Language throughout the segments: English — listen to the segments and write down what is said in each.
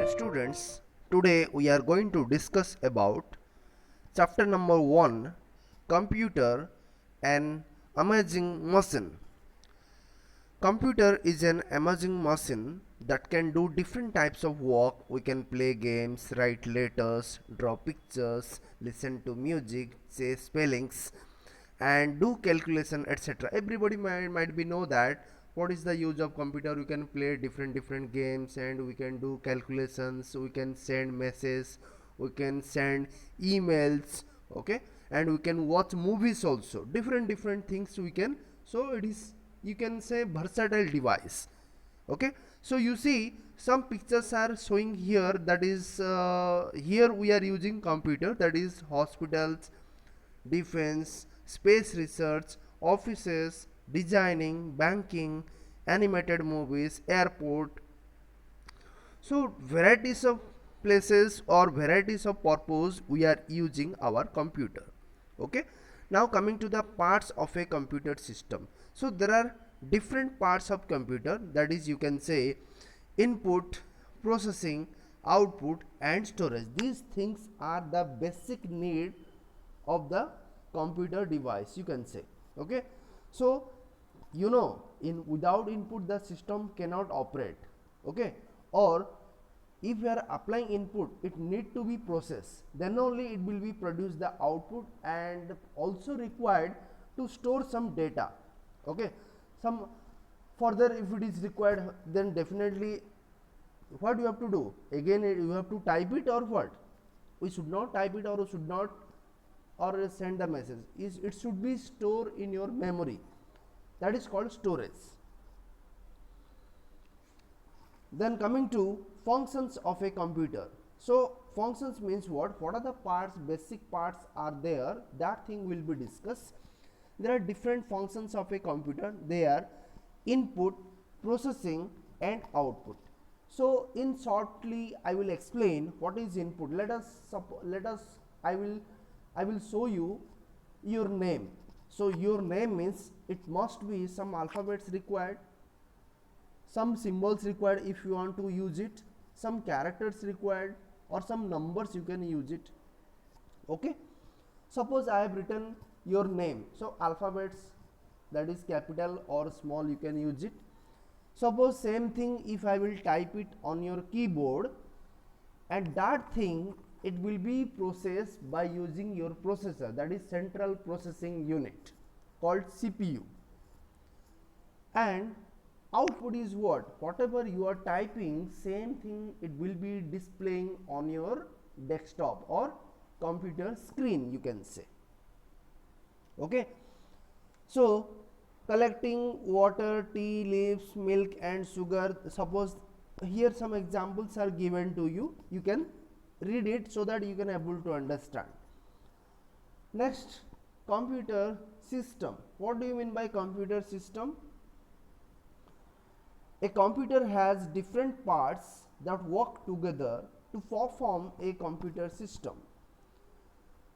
Students, today we are going to discuss about chapter number 1, Computer, an amazing machine. Computer is an amazing machine that can do different types of work. We can play games, write letters, draw pictures, listen to music, say spellings, and do calculation, etc. Everybody might be know that what is the use of computer. We can play different games, and we can do calculations, we can send messages, we can send emails, okay, and we can watch movies also. Different things we can. So it is, you can say, versatile device. Okay, so you see some pictures are showing here. That is, here we are using computer, that is hospitals, defense, space research, offices, designing, banking, animated movies, airport. So varieties of places or varieties of purpose we are using our computer. Okay, now coming to the parts of a computer system. So there are different parts of computer, that is, you can say, input, processing, output and storage. These things are the basic need of the computer device, you can say. Okay, so you know, in without input the system cannot operate. Okay, or if you are applying input, it need to be processed, then only it will be produce the output, and also required to store some data. Okay, some further, if it is required, then definitely what you have to do, again you have to type it, or what, we should not type it, or we should not, or send the message. Is it should be stored in your memory, that is called storage. Then coming to functions of a computer. So functions means what are the parts, basic parts are there, that thing will be discussed. There are different functions of a computer. They are input, processing and output. So in shortly I will explain what is input. Let us I will show you your name. So your name means it must be some alphabets required, some symbols required if you want to use it, some characters required, or some numbers you can use it. Okay, suppose I have written your name, so alphabets, that is capital or small, you can use it. Suppose same thing if I will type it on your keyboard, and that thing it will be processed by using your processor, that is central processing unit called CPU. And output is what, whatever you are typing, same thing it will be displaying on your desktop or computer screen, you can say. Okay, so collecting water, tea leaves, milk and sugar. Suppose here some examples are given to you, you can read it so that you can able to understand. Next, computer system. What do you mean by computer system? A computer has different parts that work together to perform a computer system.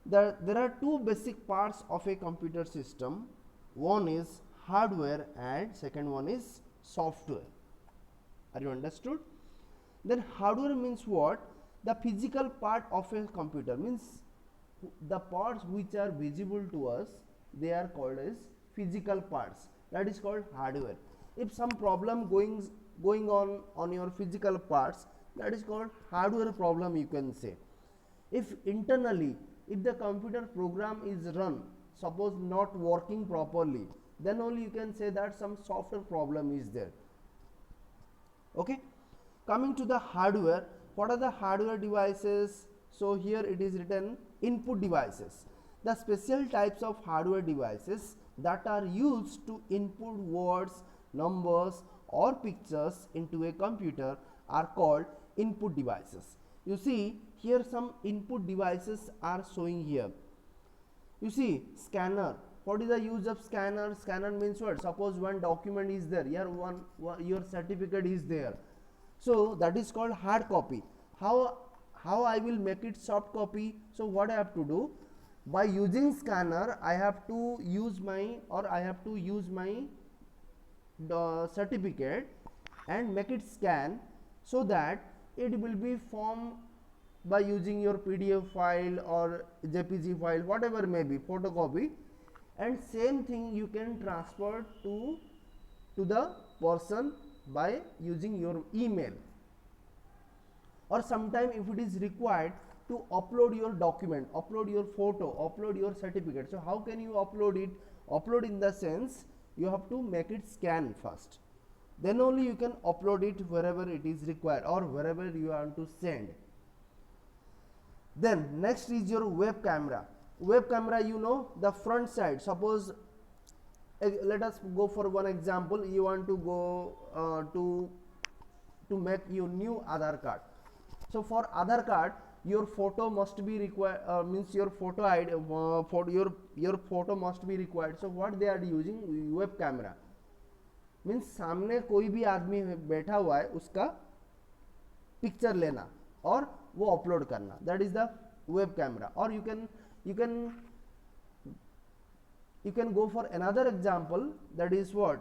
There are two basic parts of a computer system. One is hardware and second one is software. Are you understood? Then hardware means what? The physical part of a computer, means the parts which are visible to us, they are called as physical parts, that is called hardware. If some problem going on your physical parts, that is called hardware problem, you can say. If internally, if the computer program is run, suppose not working properly, then only you can say that some software problem is there. Okay, coming to the hardware, what are the hardware devices? So here it is written input devices, the special types of hardware devices that are used to input words, numbers or pictures into a computer are called input devices. You see here some input devices are showing here. You see scanner. What is the use of scanner? Scanner means what? Suppose one document is there, here one your certificate is there, so that is called hard copy. How I will make it soft copy? So what I have to do, by using scanner I have to use my certificate and make it scan, so that it will be formed by using your PDF file or JPG file, whatever may be, photocopy, and same thing you can transfer to the person by using your email, or sometime if it is required to upload your document, upload your photo, upload your certificate. So how can you upload it? Upload in the sense you have to make it scan first, then only you can upload it wherever it is required or wherever you want to send. Then next is your web camera. Web camera, you know, the front side. Suppose let us go for one example. You want to go to make your new Aadhaar card. So for Aadhaar card, your photo must be required, means your photo ID, for your photo must be required. So what they are using? Web camera. Means सामने कोई भी आदमी बैठा हुआ है उसका picture लेना और वो अपलोड करना, that is the web camera. और you can go for another example, that is what,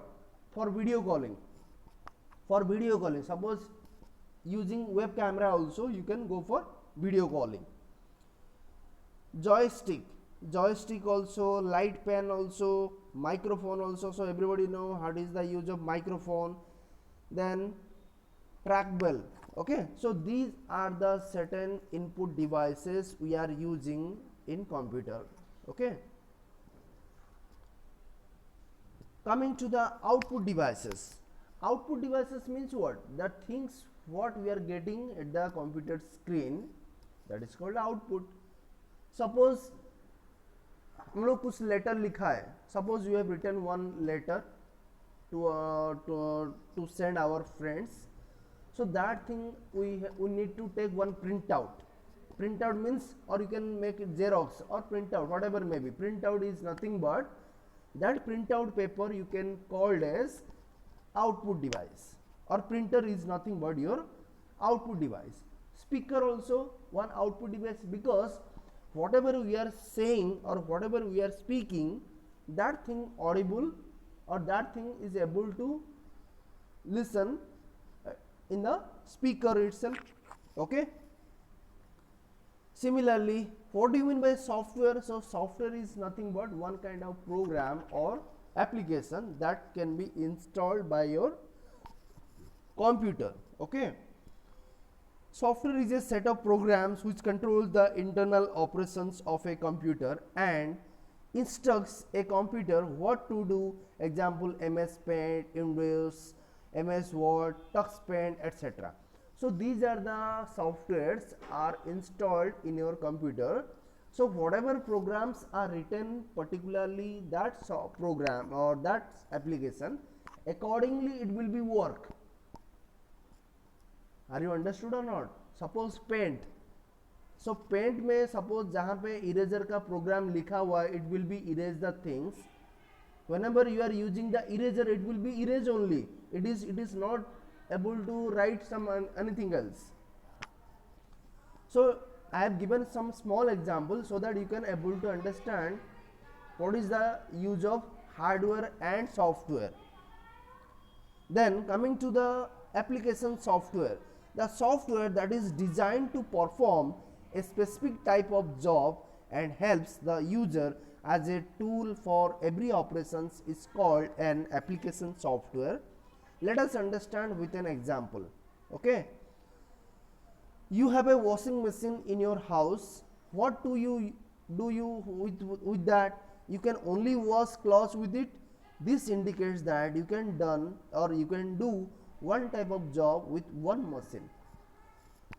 for video calling. For video calling, suppose using web camera also you can go for video calling. Joystick also, light pen also, microphone also. So everybody know what is the use of microphone. Then trackball. Okay, so these are the certain input devices we are using in computer. Okay, coming to the output devices. Output devices means what? The things what we are getting at the computer screen, that is called output. Suppose हम लोग कुछ letter लिखा है, suppose you have written one letter to send our friends. So that thing we need to take one printout. Printout means, or you can make it Xerox or printout, whatever may be. Printout is nothing but that printout paper you can called as output device, or printer is nothing but your output device. Speaker also one output device, because whatever we are saying or whatever we are speaking, that thing audible or that thing is able to listen in the speaker itself. Okay, similarly, what do you mean by software? So software is nothing but one kind of program or application that can be installed by your computer. Okay, software is a set of programs which controls the internal operations of a computer and instructs a computer what to do. Example, MS Paint, Windows, MS Word, TuxPaint, etc. So these are the softwares are installed in your computer. So whatever programs are written, particularly that program or that application, accordingly it will be work. Are you understood or not? Suppose paint. So paint में suppose जहाँ पे eraser का program लिखा हुआ है, it will be erase the things. Whenever you are using the eraser, it will be erase only. It is not able to write some anything else. So I have given some small examples so that you can able to understand what is the use of hardware and software. Then coming to the application software. The software that is designed to perform a specific type of job and helps the user as a tool for every operations is called an application software. Let us understand with an example. Okay, you have a washing machine in your house. What do you with that? You can only wash clothes with it. This indicates that you can do one type of job with one machine.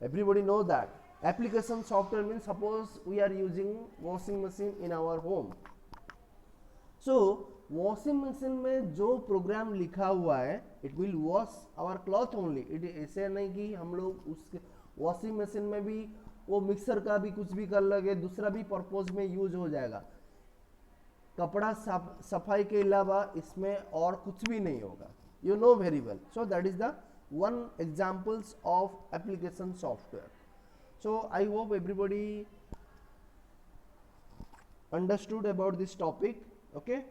Everybody know that. Application software means, suppose we are using washing machine in our home. So washing machine में जो programme लिखा हुआ है, it will wash our cloth only. It ऐसे नहीं कि हम लोग उस वॉशिंग मशीन में भी वो मिक्सर का भी कुछ भी कर लगे, दूसरा भी पर्पज में यूज हो जाएगा. कपड़ा सफाई के अलावा इसमें और कुछ भी नहीं होगा. You know very well. So that is the one examples of application software. So I hope everybody understood about this topic. Okay.